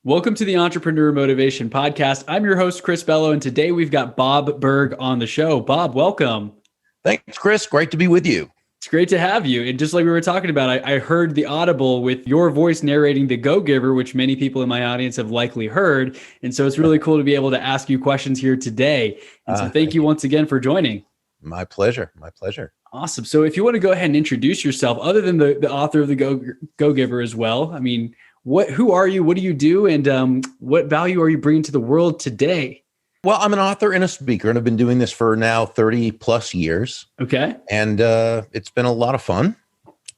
Welcome to the Entrepreneur Motivation Podcast. I'm your host, Chris Bello, and today we've got Bob Burg on the show. Bob, welcome. Thanks, Chris. Great to be with you. It's great to have you. And just like we were talking about, I heard the audible with your voice narrating the Go-Giver, which many people in my audience have likely heard. And so it's really cool to be able to ask you questions here today. And so thank you once again for joining. My pleasure. My pleasure. Awesome. So if you want to go ahead and introduce yourself, other than the author of the Go-Giver as well, I mean, who are you? What do you do? And what value are you bringing to the world today? Well, I'm an author and a speaker, and I've been doing this for now 30 plus years. Okay. And it's been a lot of fun.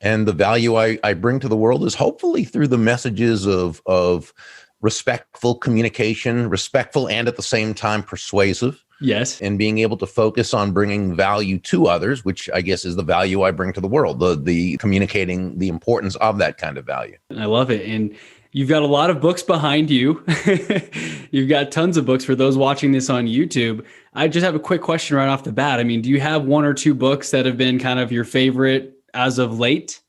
And the value I bring to the world is hopefully through the messages of respectful communication, respectful and at the same time persuasive. Yes. And being able to focus on bringing value to others, which I guess is the value I bring to the world, the communicating the importance of that kind of value. I love it. And you've got a lot of books behind you. You've got tons of books for those watching this on YouTube. I just have a quick question right off the bat. I mean, do you have one or two books that have been kind of your favorite as of late?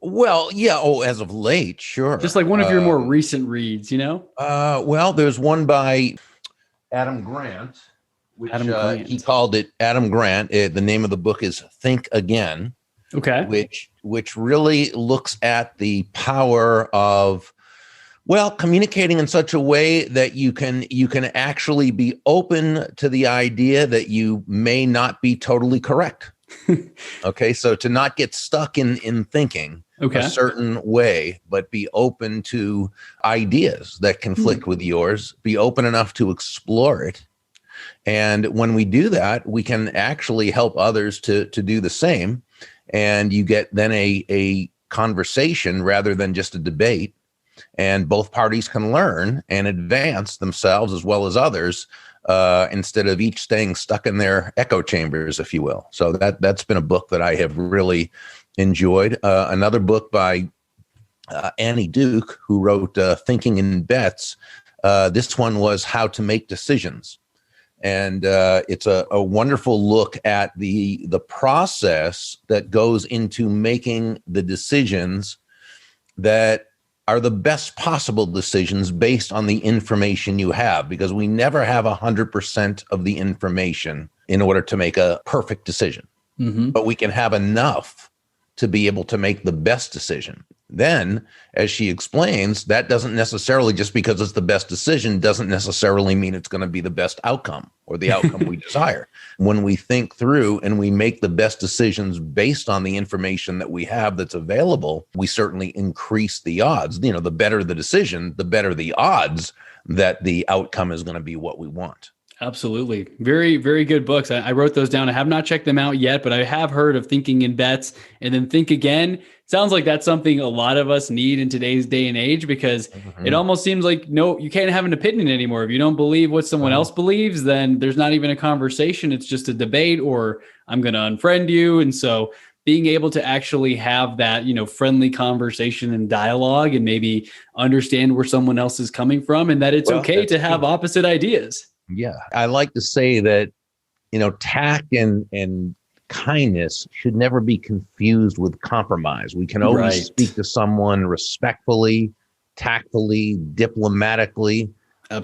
Well, yeah. Oh, as of late, sure. Just like one of your more recent reads, you know? Well, there's one by Adam Grant, which he called it Adam Grant. The name of the book is Think Again. Okay. Which really looks at the power of, well, communicating in such a way that you can actually be open to the idea that you may not be totally correct. Okay, so to not get stuck in thinking a certain way, but be open to ideas that conflict with yours, be open enough to explore it. And when we do that, we can actually help others to do the same. And you get then a conversation rather than just a debate. And both parties can learn and advance themselves as well as others, instead of each staying stuck in their echo chambers, if you will. So that's been a book that I have really enjoyed. Another book by Annie Duke, who wrote Thinking in Bets. This one was How to Make Decisions. And it's a wonderful look at the process that goes into making the decisions that are the best possible decisions based on the information you have, because we never have 100% of the information in order to make a perfect decision. Mm-hmm. But we can have enough to be able to make the best decision. Then, as she explains, that doesn't necessarily, just because it's the best decision, doesn't necessarily mean it's going to be the best outcome or the outcome we desire. When we think through and we make the best decisions based on the information that we have that's available, we certainly increase the odds. You know, the better the decision, the better the odds that the outcome is going to be what we want. Absolutely. Very, very good books. I wrote those down. I have not checked them out yet, but I have heard of Thinking in Bets and then Think Again. Sounds like that's something a lot of us need in today's day and age, because it almost seems like, no, you can't have an opinion anymore. If you don't believe what someone else believes, then there's not even a conversation. It's just a debate, or I'm going to unfriend you. And so being able to actually have that, friendly conversation and dialogue, and maybe understand where someone else is coming from, and that it's okay to have opposite ideas. Yeah. I like to say that, tact and kindness should never be confused with compromise. We can always speak to someone respectfully, tactfully, diplomatically,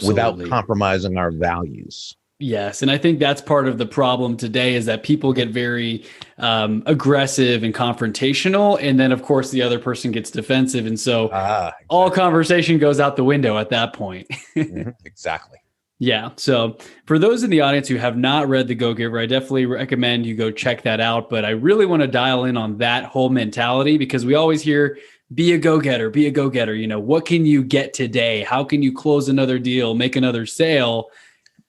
without compromising our values. Yes. And I think that's part of the problem today, is that people get very aggressive and confrontational. And then, of course, the other person gets defensive. And so all conversation goes out the window at that point. Exactly. Yeah. So for those in the audience who have not read The Go-Giver, I definitely recommend you go check that out. But I really want to dial in on that whole mentality, because we always hear, be a go-getter, be a go-getter. What can you get today? How can you close another deal, make another sale?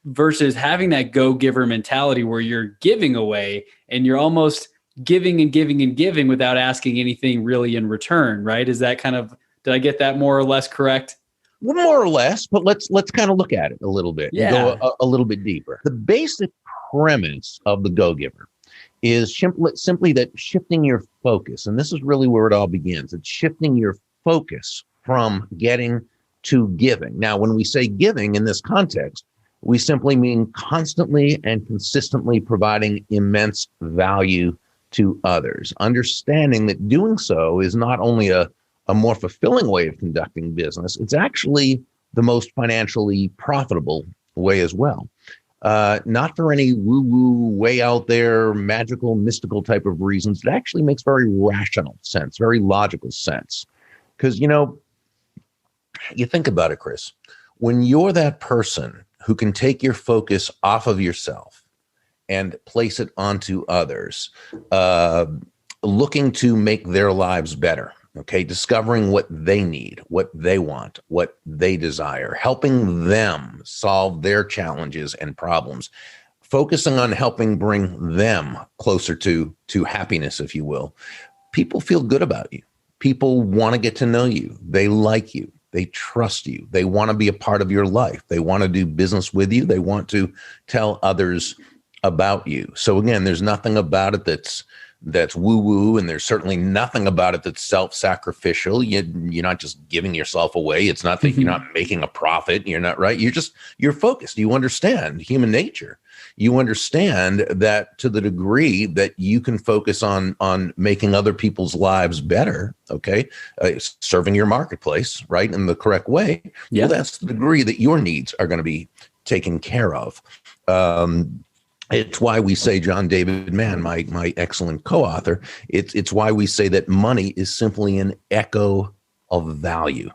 Versus having that go-giver mentality where you're giving away and you're almost giving and giving and giving without asking anything really in return, right? Is that did I get that more or less correct? Well, more or less, but let's kind of look at it a little bit and go a little bit deeper. The basic premise of the Go-Giver is simply that shifting your focus, and this is really where it all begins. It's shifting your focus from getting to giving. Now, when we say giving in this context, we simply mean constantly and consistently providing immense value to others, understanding that doing so is not only a a more fulfilling way of conducting business, it's actually the most financially profitable way as well. Not for any woo-woo, way out there, magical, mystical type of reasons. It actually makes very rational sense, very logical sense. Because, you think about it, Chris, when you're that person who can take your focus off of yourself and place it onto others, looking to make their lives better, okay, discovering what they need, what they want, what they desire, helping them solve their challenges and problems, focusing on helping bring them closer to happiness, if you will. People feel good about you. People want to get to know you. They like you. They trust you. They want to be a part of your life. They want to do business with you. They want to tell others about you. So again, there's nothing about it that's woo-woo, and there's certainly nothing about it that's self-sacrificial. You're not just giving yourself away. It's not that you're not making a profit. You're not, right. You're focused. You understand human nature. You understand that to the degree that you can focus on making other people's lives better, okay, serving your marketplace, right, in the correct way. Yeah. Well, that's the degree that your needs are going to be taken care of. It's why we say, John David Mann, my excellent co-author, it's why we say that money is simply an echo of value.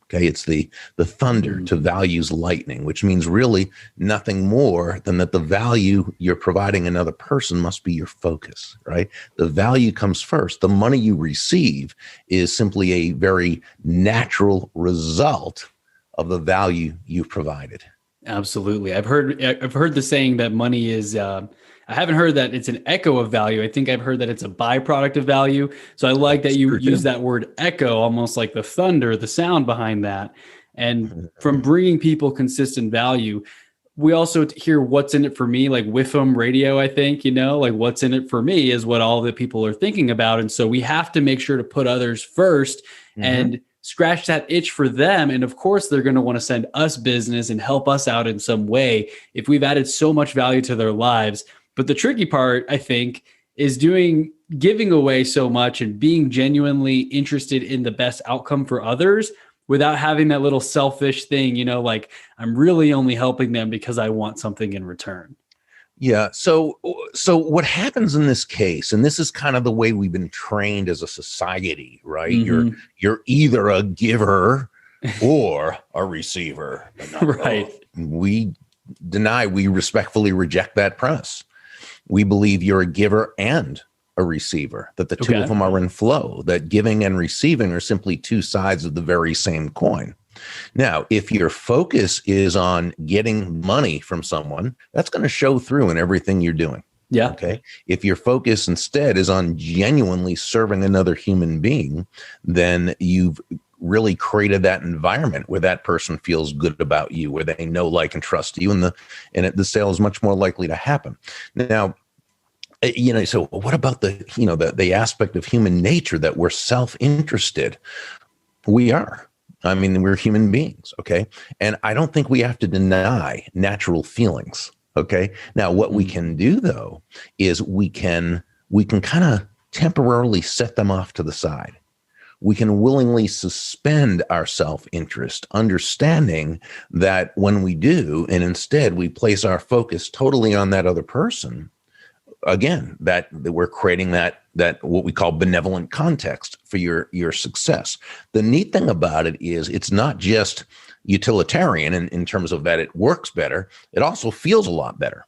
Okay, it's the thunder to value's lightning, which means really nothing more than that the value you're providing another person must be your focus, right? The value comes first. The money you receive is simply a very natural result of the value you've provided. Absolutely. I've heard the saying that money is, I haven't heard that it's an echo of value. I think I've heard that it's a byproduct of value. So I like that you use that word echo, almost like the thunder, the sound behind that. And from bringing people consistent value, we also hear what's in it for me, like WIFM radio, I think, like what's in it for me is what all the people are thinking about. And so we have to make sure to put others first and scratch that itch for them. And of course, they're going to want to send us business and help us out in some way if we've added so much value to their lives. But the tricky part, I think, is giving away so much and being genuinely interested in the best outcome for others without having that little selfish thing, like I'm really only helping them because I want something in return. Yeah. So what happens in this case, and this is kind of the way we've been trained as a society, right? You're either a giver or a receiver. Right. We respectfully reject that premise. We believe you're a giver and a receiver, that the two of them are in flow, that giving and receiving are simply two sides of the very same coin. Now, if your focus is on getting money from someone, that's going to show through in everything you're doing. Yeah. Okay. If your focus instead is on genuinely serving another human being, then you've really created that environment where that person feels good about you, where they know, like, and trust you, and the sale is much more likely to happen. Now, so what about the aspect of human nature that we're self-interested? We are. I mean, we're human beings, okay? And I don't think we have to deny natural feelings, okay? Now, what we can do, though, is we can kind of temporarily set them off to the side. We can willingly suspend our self-interest, understanding that when we do, and instead we place our focus totally on that other person, again, that we're creating that what we call benevolent context for your success. The neat thing about it is it's not just utilitarian in terms of that it works better. It also feels a lot better.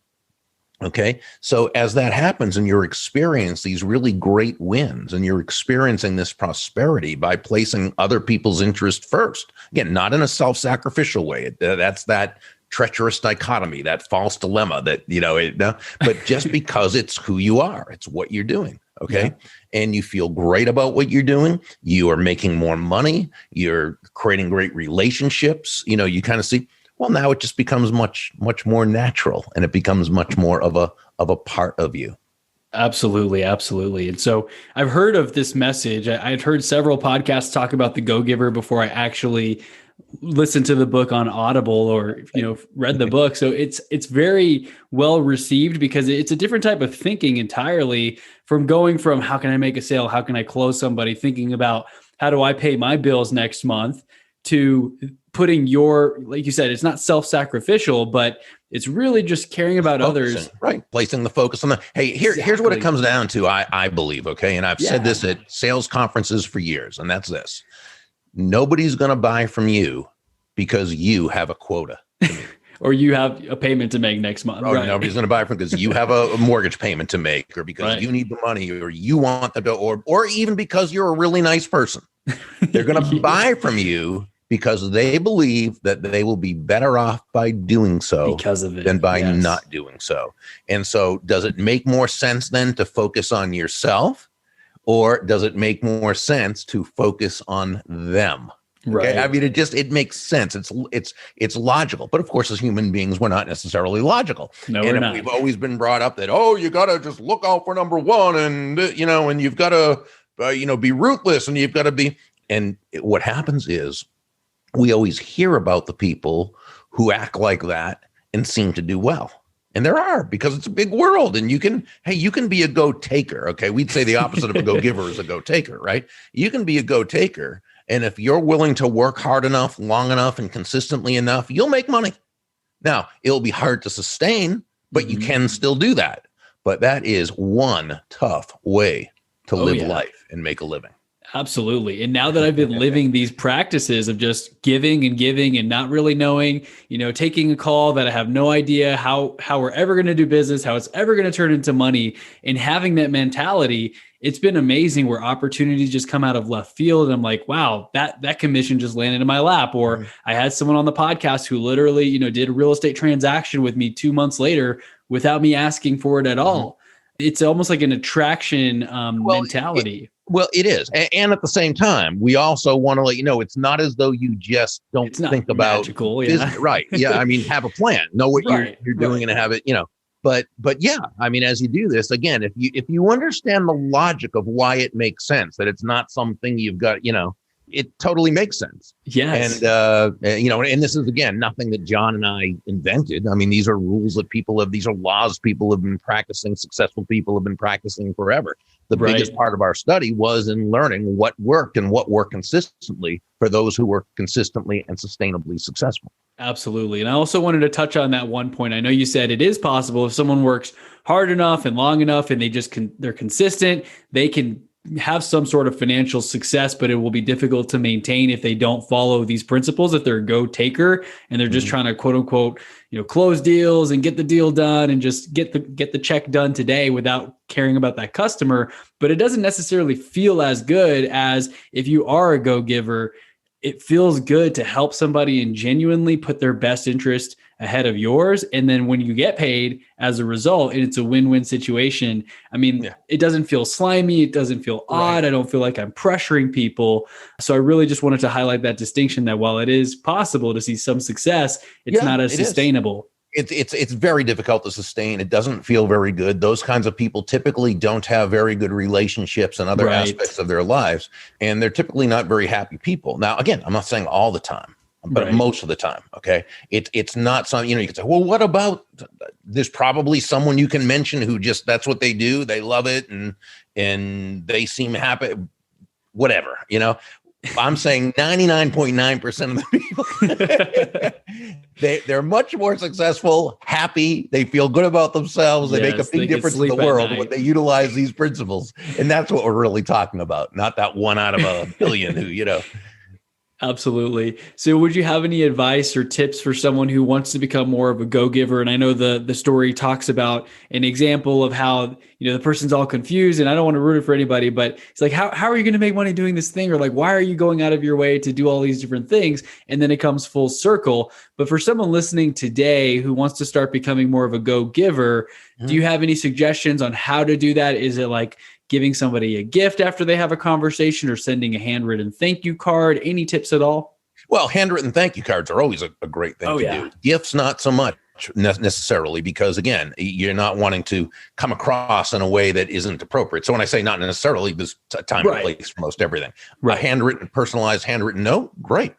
Okay. So as that happens and you're experiencing these really great wins and you're experiencing this prosperity by placing other people's interest first, again, not in a self-sacrificial way. That's that treacherous dichotomy, that false dilemma that, but just because it's who you are, it's what you're doing. Okay. Yeah. And you feel great about what you're doing. You are making more money. You're creating great relationships. You kind of see, well, now it just becomes much, much more natural, and it becomes much more of a part of you. Absolutely. Absolutely. And so I've heard of this message. I've heard several podcasts talk about the Go-Giver before I actually listened to the book on Audible or, read the book. So it's very well received because it's a different type of thinking entirely from going from how can I make a sale? How can I close somebody? Thinking about how do I pay my bills next month, to putting your, like you said, it's not self-sacrificial, but it's really just caring about others. Right. Placing the focus on the, hey, here's what it comes down to, I believe. Okay. And I've said this at sales conferences for years, and that's this. Nobody's going to buy from you because you have a quota. Or you have a payment to make next month. Right. Nobody's going to buy from because you have a mortgage payment to make, or because you need the money, or you want the dough, or even because you're a really nice person. They're going to buy from you because they believe that they will be better off by doing so because of it, than by not doing so. And so does it make more sense then to focus on yourself, or does it make more sense to focus on them? Right. Okay? I mean, it makes sense. It's logical. But of course, as human beings, we're not necessarily logical. No, and we're not. We've always been brought up that, you got to just look out for number one, and, and you've got to, be ruthless, and you've got to be. And what happens is we always hear about the people who act like that and seem to do well. And there are, because it's a big world, and you can be a go-taker. Okay. We'd say the opposite of a go-giver is a go-taker, right? You can be a go-taker. And if you're willing to work hard enough, long enough, and consistently enough, you'll make money. Now, it'll be hard to sustain, but you can still do that. But that is one tough way to live life and make a living. Absolutely. And now that I've been living these practices of just giving and not really knowing, taking a call that I have no idea how we're ever going to do business, how it's ever going to turn into money, and having that mentality, it's been amazing where opportunities just come out of left field. And I'm like, wow, that commission just landed in my lap. Or I had someone on the podcast who literally, did a real estate transaction with me 2 months later without me asking for it at all. It's almost like an attraction mentality. Well, it is. And at the same time, we also want to let you know, it's not as though you just don't think about magical, business. Right. Yeah. I mean, have a plan, know what you're doing and have it, but yeah, I mean, as you do this, again, if you understand the logic of why it makes sense, that it's not something you've got, it totally makes sense. Yes. And, and this is, again, nothing that John and I invented. I mean, these are rules that these are laws people have been practicing, successful people have been practicing forever. The biggest part of our study was in learning what worked and what worked consistently for those who were consistently and sustainably successful. Absolutely. And I also wanted to touch on that one point. I know you said it is possible if someone works hard enough and long enough and they're consistent, they can have some sort of financial success, but it will be difficult to maintain if they don't follow these principles. If they're a go-taker and they're just trying to quote unquote, close deals and get the deal done and just get the check done today without caring about that customer. But it doesn't necessarily feel as good as if you are a go-giver. It feels good to help somebody and genuinely put their best interest ahead of yours. And then when you get paid as a result, and it's a win-win situation. I mean, it doesn't feel slimy. It doesn't feel odd. I don't feel like I'm pressuring people. So I really just wanted to highlight that distinction that while it is possible to see some success, it's not as sustainable. It's very difficult to sustain. It doesn't feel very good. Those kinds of people typically don't have very good relationships and other aspects of their lives. And they're typically not very happy people. Now, again, I'm not saying all the time, but most of the time. Okay. It's not something, you can say, well, what about, there's probably someone you can mention who just, that's what they do. They love it. And they seem happy, whatever, I'm saying 99.9% of the people, they're much more successful, happy. They feel good about themselves. They make a big difference in the world when they utilize these principles. And that's what we're really talking about. Not that one out of a billion who, Absolutely. So would you have any advice or tips for someone who wants to become more of a go-giver? And I know the story talks about an example of how, the person's all confused, and I don't want to ruin it for anybody, but it's like, how are you going to make money doing this thing? Or like, why are you going out of your way to do all these different things? And then it comes full circle. But for someone listening today who wants to start becoming more of a go-giver, do you have any suggestions on how to do that? Is it like giving somebody a gift after they have a conversation or sending a handwritten thank you card? Any tips at all? Well, handwritten thank you cards are always a great thing to do. Gifts, not so much necessarily, because again, you're not wanting to come across in a way that isn't appropriate. So when I say not necessarily, there's a time and place for most everything. A handwritten, personalized handwritten note, great.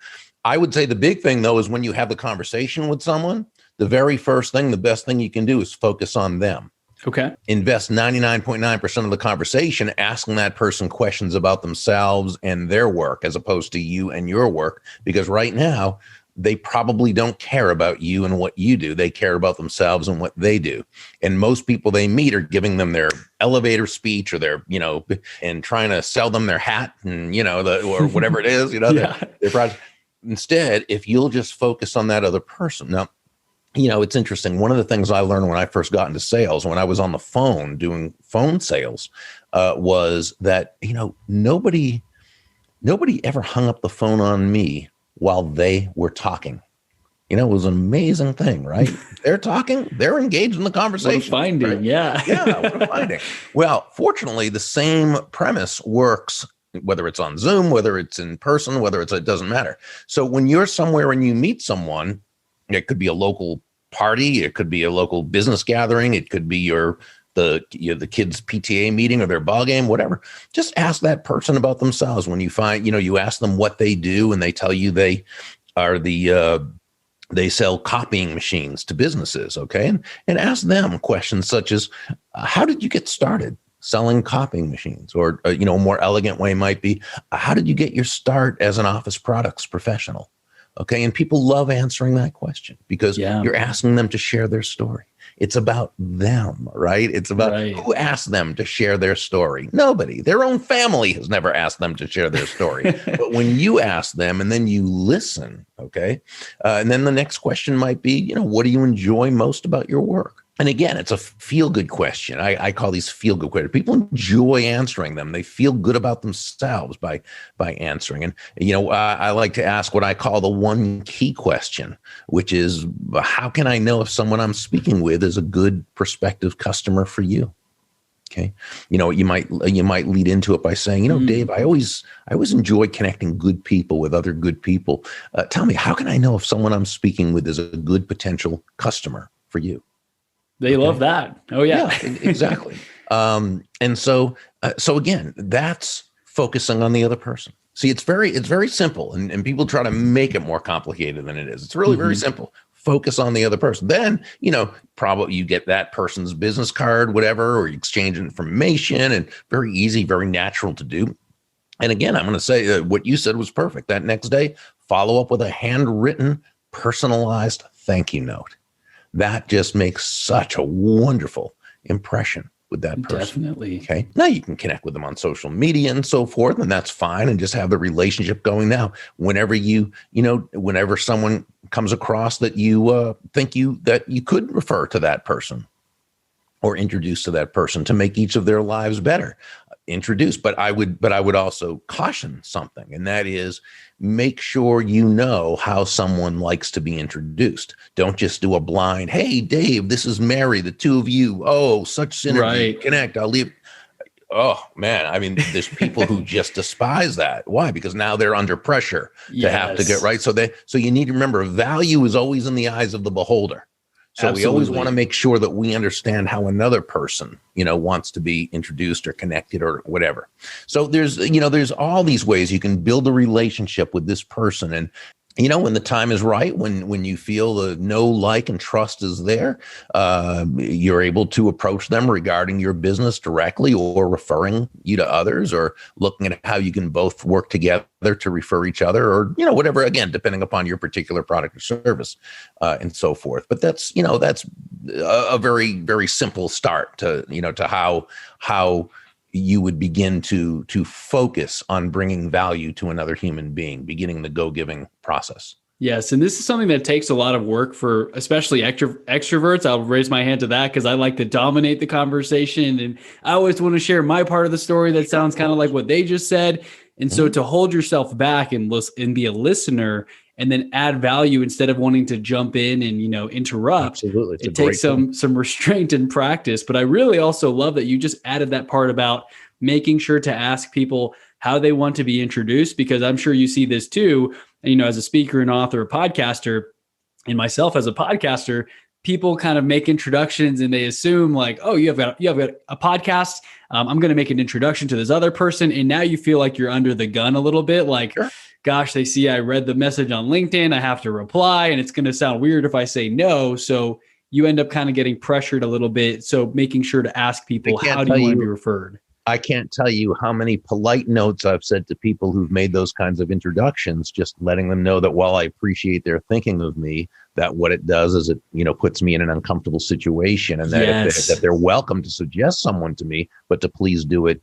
I would say the big thing though, is when you have the conversation with someone, the very first thing, the best thing you can do is focus on them. Okay. Invest 99.9% of the conversation asking that person questions about themselves and their work as opposed to you and your work. Because right now, they probably don't care about you and what you do. They care about themselves and what they do. And most people they meet are giving them their elevator speech or their, and trying to sell them their hat and, or whatever it is, Yeah. their project. Instead, if you'll just focus on that other person. Now, it's interesting. One of the things I learned when I first got into sales, when I was on the phone doing phone sales, was that, nobody ever hung up the phone on me while they were talking. It was an amazing thing, right? They're talking, they're engaged in the conversation. What a finding, right? yeah. Yeah, what a finding. Well, fortunately, the same premise works, whether it's on Zoom, whether it's in person, it doesn't matter. So when you're somewhere and you meet someone, it could be a local party, it could be a local business gathering, it could be the kids' PTA meeting or their ball game, whatever. Just ask that person about themselves. When you find, you ask them what they do, and they tell you they are they sell copying machines to businesses, okay? And ask them questions such as, how did you get started selling copying machines? Or, a more elegant way might be, how did you get your start as an office products professional? Okay. And people love answering that question because you're asking them to share their story. It's about them, right? It's about who asked them to share their story. Nobody. Their own family has never asked them to share their story. But when you ask them and then you listen, okay, and then the next question might be, what do you enjoy most about your work? And again, it's a feel-good question. I call these feel-good questions. People enjoy answering them. They feel good about themselves by answering. And, I like to ask what I call the one key question, which is, how can I know if someone I'm speaking with is a good prospective customer for you? Okay. You might lead into it by saying, Dave, I always enjoy connecting good people with other good people. Tell me, how can I know if someone I'm speaking with is a good potential customer for you? They love that. Oh yeah, exactly. And so again, that's focusing on the other person. See, it's very simple, and people try to make it more complicated than it is. It's really very simple. Focus on the other person. Then, probably you get that person's business card, whatever, or you exchange information, and very easy, very natural to do. And again, I'm going to say what you said was perfect. That next day, follow up with a handwritten, personalized thank you note. That just makes such a wonderful impression with that person. Definitely. Okay. Now you can connect with them on social media and so forth, and that's fine. And just have the relationship going. Now, whenever whenever someone comes across that you think that you could refer to that person or introduce to that person to make each of their lives better, introduce. But I would also caution something, and that is, make sure you know how someone likes to be introduced. Don't just do a blind, hey, Dave, this is Mary, the two of you. Oh, such synergy, connect. I'll leave. Oh, man. I mean, there's people who just despise that. Why? Because now they're under pressure to have to get right. So you need to remember, value is always in the eyes of the beholder. So we always want to make sure that we understand how another person, wants to be introduced or connected or whatever. So there's all these ways you can build a relationship with this person. And, when the time is right, when you feel the know, like, and trust is there, you're able to approach them regarding your business directly, or referring you to others, or looking at how you can both work together to refer each other, or, whatever, again, depending upon your particular product or service, and so forth. But that's a very, very simple start to how you would begin to focus on bringing value to another human being, beginning the go-giving process. Yes. And this is something that takes a lot of work for especially extroverts. I'll raise my hand to that because I like to dominate the conversation. And I always want to share my part of the story that sounds kind of like what they just said. And so to hold yourself back and be a listener and then add value instead of wanting to jump in and, interrupt. Absolutely. It takes some restraint and practice. But I really also love that you just added that part about making sure to ask people how they want to be introduced, because I'm sure you see this too, as a speaker and author, a podcaster, and myself as a podcaster, people kind of make introductions and they assume like, oh, you have got a podcast. I'm going to make an introduction to this other person. And now you feel like you're under the gun a little bit, like, sure. Gosh, they see I read the message on LinkedIn. I have to reply, and it's going to sound weird if I say no. So you end up kind of getting pressured a little bit. So making sure to ask people, how do you want to be referred? I can't tell you how many polite notes I've said to people who've made those kinds of introductions, just letting them know that while I appreciate their thinking of me, that what it does is it, puts me in an uncomfortable situation, and that they're welcome to suggest someone to me, but to please do it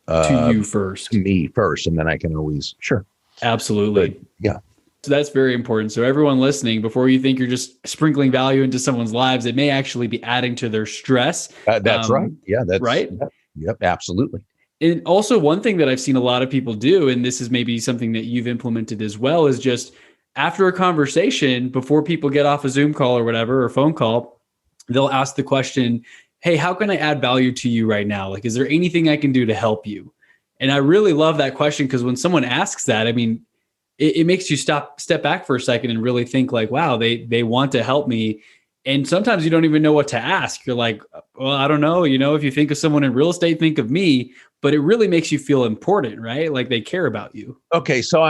to you first, to me first, and then I can always, sure. Absolutely. But, yeah. So that's very important. So everyone listening, before you think you're just sprinkling value into someone's lives, it may actually be adding to their stress. That's right. Yeah, that's right. Yep, absolutely. And also one thing that I've seen a lot of people do, and this is maybe something that you've implemented as well, is just after a conversation, before people get off a Zoom call or whatever, or phone call, they'll ask the question, hey, how can I add value to you right now? Like, is there anything I can do to help you? And I really love that question, because when someone asks that, I mean, it makes you step back for a second and really think like, wow, they want to help me. And sometimes you don't even know what to ask. You're like, well, I don't know. If you think of someone in real estate, think of me. But it really makes you feel important, right? Like they care about you. Okay, so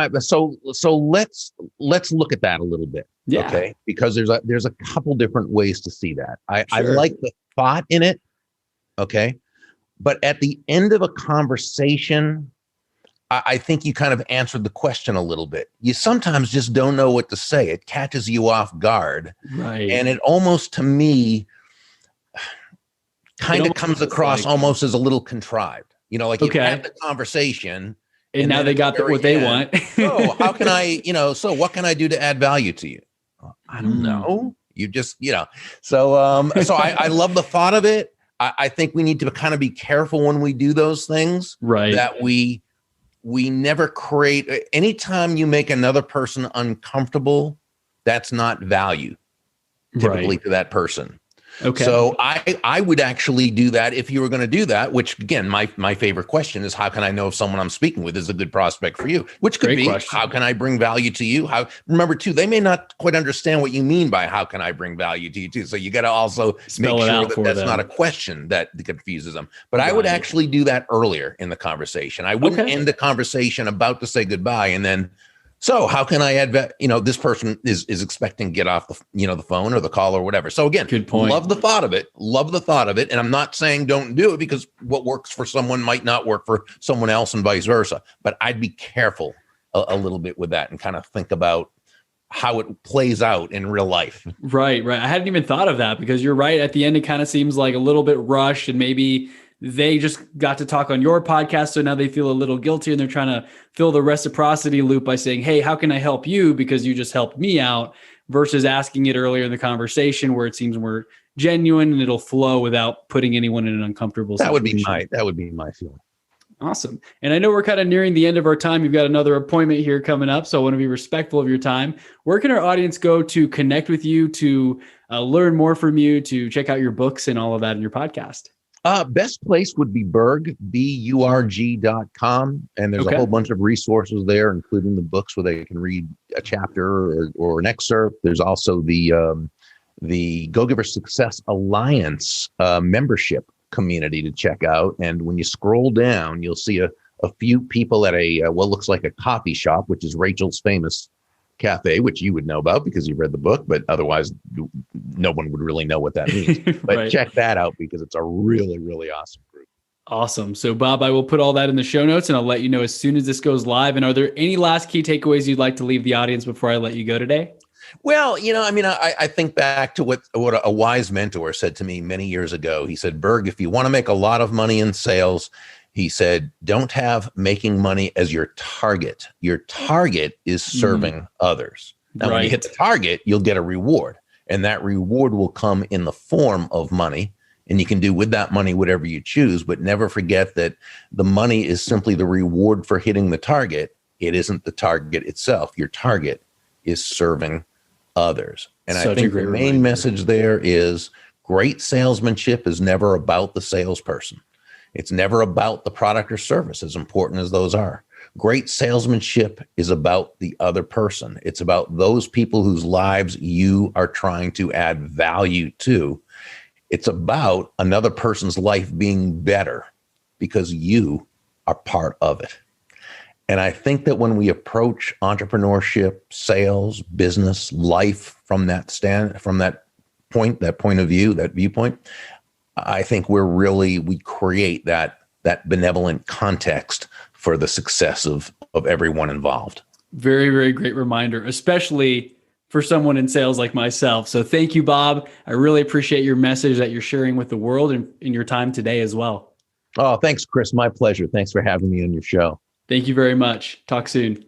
let's look at that a little bit. Yeah. Okay, because there's a couple different ways to see that. I like the thought in it. Okay, but at the end of a conversation, I think you kind of answered the question a little bit. You sometimes just don't know what to say. It catches you off guard. Right. And it almost, to me, kind of comes across almost as a little contrived. Like you had the conversation. And now they got what they want. So how can I, so what can I do to add value to you? I don't know. You just, So I love the thought of it. I think we need to kind of be careful when we do those things. Right. That we never create, anytime you make another person uncomfortable, that's not value typically to that person. Okay. So I would actually do that if you were going to do that, which again, my favorite question is, how can I know if someone I'm speaking with is a good prospect for you? Which could be, how can I bring value to you? Remember too, they may not quite understand what you mean by how can I bring value to you too. So you got to also make sure that that's not a question that confuses them. But I would actually do that earlier in the conversation. I wouldn't end the conversation about to say goodbye and then, so how can I add, this person is expecting to get off the phone or the call or whatever. So again, good point. Love the thought of it. And I'm not saying don't do it, because what works for someone might not work for someone else and vice versa. But I'd be careful a little bit with that and kind of think about how it plays out in real life. Right. I hadn't even thought of that, because you're right. At the end, it kind of seems like a little bit rushed, and maybe they just got to talk on your podcast, so now they feel a little guilty, and they're trying to fill the reciprocity loop by saying, hey, how can I help you? Because you just helped me out, versus asking it earlier in the conversation where it seems more genuine and it'll flow without putting anyone in an uncomfortable situation. That would be my feeling. Awesome. And I know we're kind of nearing the end of our time. You've got another appointment here coming up, so I want to be respectful of your time. Where can our audience go to connect with you, to learn more from you, to check out your books and all of that in your podcast? Best place would be Burg, BURG.com. And there's a whole bunch of resources there, including the books where they can read a chapter or an excerpt. There's also the GoGiver Success Alliance membership community to check out. And when you scroll down, you'll see a few people at what looks like a coffee shop, which is Rachel's famous cafe, which you would know about because you read the book, but otherwise no one would really know what that means. But check that out, because it's a really, really awesome group. Awesome. So Bob, I will put all that in the show notes, and I'll let you know as soon as this goes live. And are there any last key takeaways you'd like to leave the audience before I let you go today? Well, I think back to what a wise mentor said to me many years ago. He said, Berg, if you want to make a lot of money in sales, he said, don't have making money as your target. Your target is serving others. Now, when you hit the target, you'll get a reward, and that reward will come in the form of money. And you can do with that money whatever you choose, but never forget that the money is simply the reward for hitting the target. It isn't the target itself. Your target is serving others. And I think the main message there is great salesmanship is never about the salesperson. It's never about the product or service, as important as those are. Great salesmanship is about the other person. It's about those people whose lives you are trying to add value to. It's about another person's life being better because you are part of it. And I think that when we approach entrepreneurship, sales, business, life from that point of view, that viewpoint, I think we create that benevolent context for the success of everyone involved. Very, very great reminder, especially for someone in sales like myself. So thank you, Bob. I really appreciate your message that you're sharing with the world and in your time today as well. Oh, thanks, Chris. My pleasure. Thanks for having me on your show. Thank you very much. Talk soon.